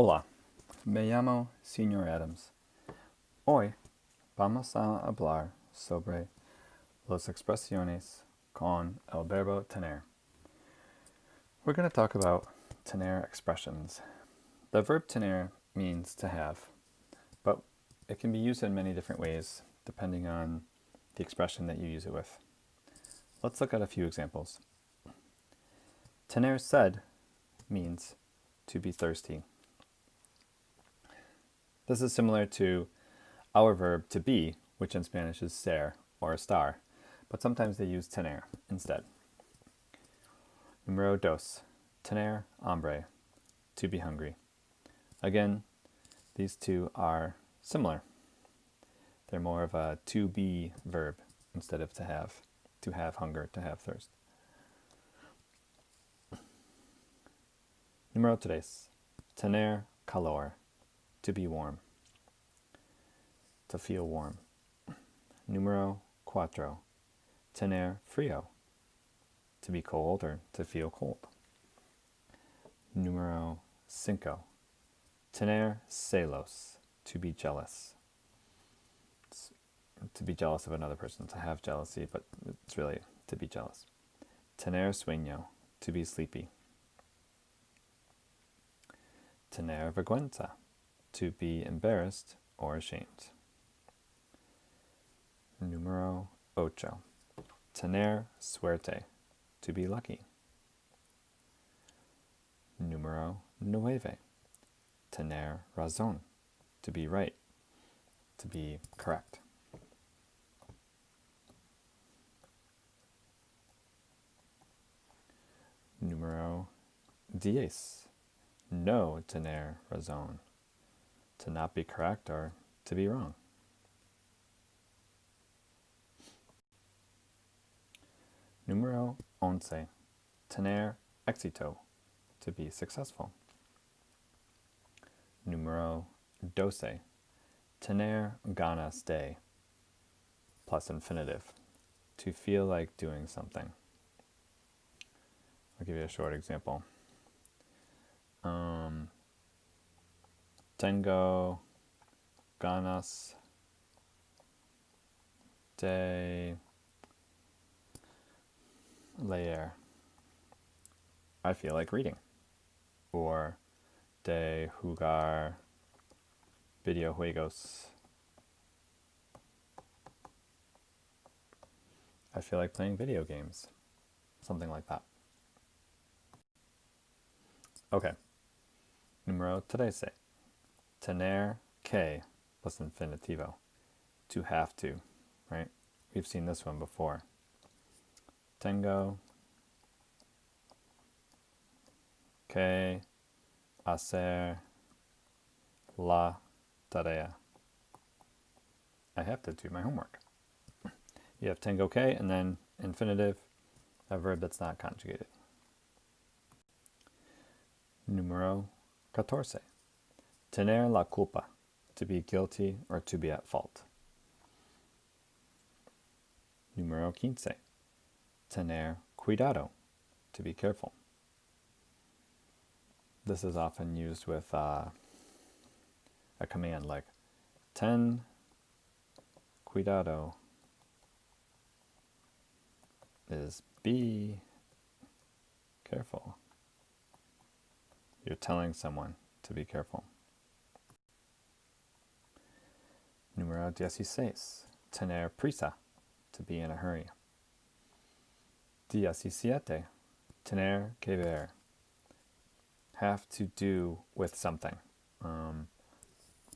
Hola, me llamo Señor Adams. Hoy vamos a hablar sobre las expresiones con el verbo tener. We're going to talk about tener expressions. The verb tener means to have, but it can be used in many different ways depending on the expression that you use it with. Let's look at a few examples. Tener sed means to be thirsty. This is similar to our verb to be, which in Spanish is ser or estar, but sometimes they use tener instead. Número dos, tener hambre, to be hungry. Again, these two are similar. They're more of a to be verb instead of to have hunger, to have thirst. Número tres, tener calor, to be warm, to feel warm. Número cuatro, tener frío, to be cold or to feel cold. Número cinco, tener celos, to be jealous. It's to be jealous of another person, to have jealousy, but it's really to be jealous. Tener sueño, to be sleepy. Tener vergüenza, to be embarrassed or ashamed. Número ocho, tener suerte, to be lucky. Número nueve, tener razón, to be right, to be correct. Número 10, no tener razón, to not be correct or to be wrong. Número 11, tener éxito, to be successful. Número 12, tener ganas de, plus infinitive, to feel like doing something. I'll give you a short example. Tengo ganas de leer. I feel like reading. Or de jugar videojuegos. I feel like playing video games. Something like that. Okay. Número 13. Tener que plus infinitivo. To have to, right? We've seen this one before. Tengo que hacer la tarea. I have to do my homework. You have tengo que and then infinitive, a verb that's not conjugated. Número 14. Tener la culpa, to be guilty or to be at fault. Número 15. Tener cuidado, to be careful. This is often used with a command like ten cuidado is be careful. You're telling someone to be careful. Número 16. Tener prisa, to be in a hurry. 17. Tener que ver, have to do with something.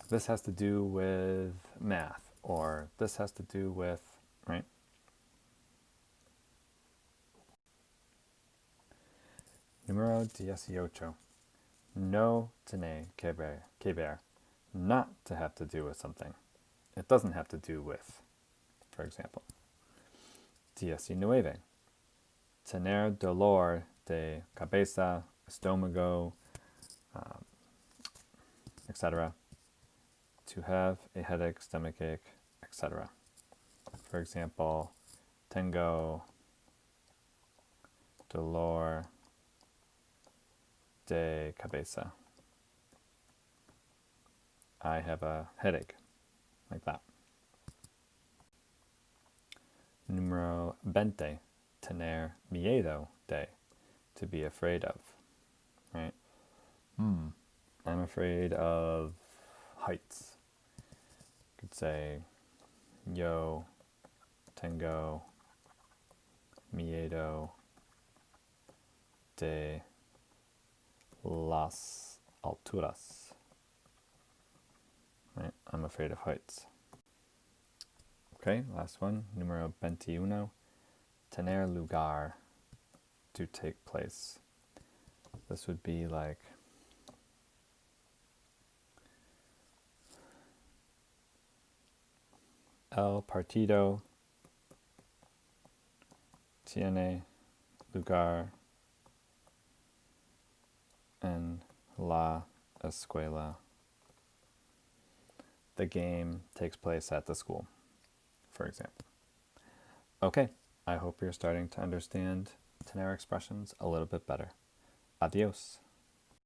This has to do with math, or this has to do with, right? Número 18. No tener que ver, not to have to do with something. It doesn't have to do with, for example. 19. Tener dolor de cabeza, estómago, etc. To have a headache, stomachache, etc. For example, tengo dolor de cabeza. I have a headache, like that. Número 20, tener miedo de, to be afraid of, right? I'm afraid of heights. You could say, yo tengo miedo de las alturas. Right? I'm afraid of heights. Okay, last one, número 21, tener lugar, to take place. This would be like, el partido tiene lugar en la escuela. The game takes place at the school, for example. Okay, I hope you're starting to understand tener expressions a little bit better. Adios.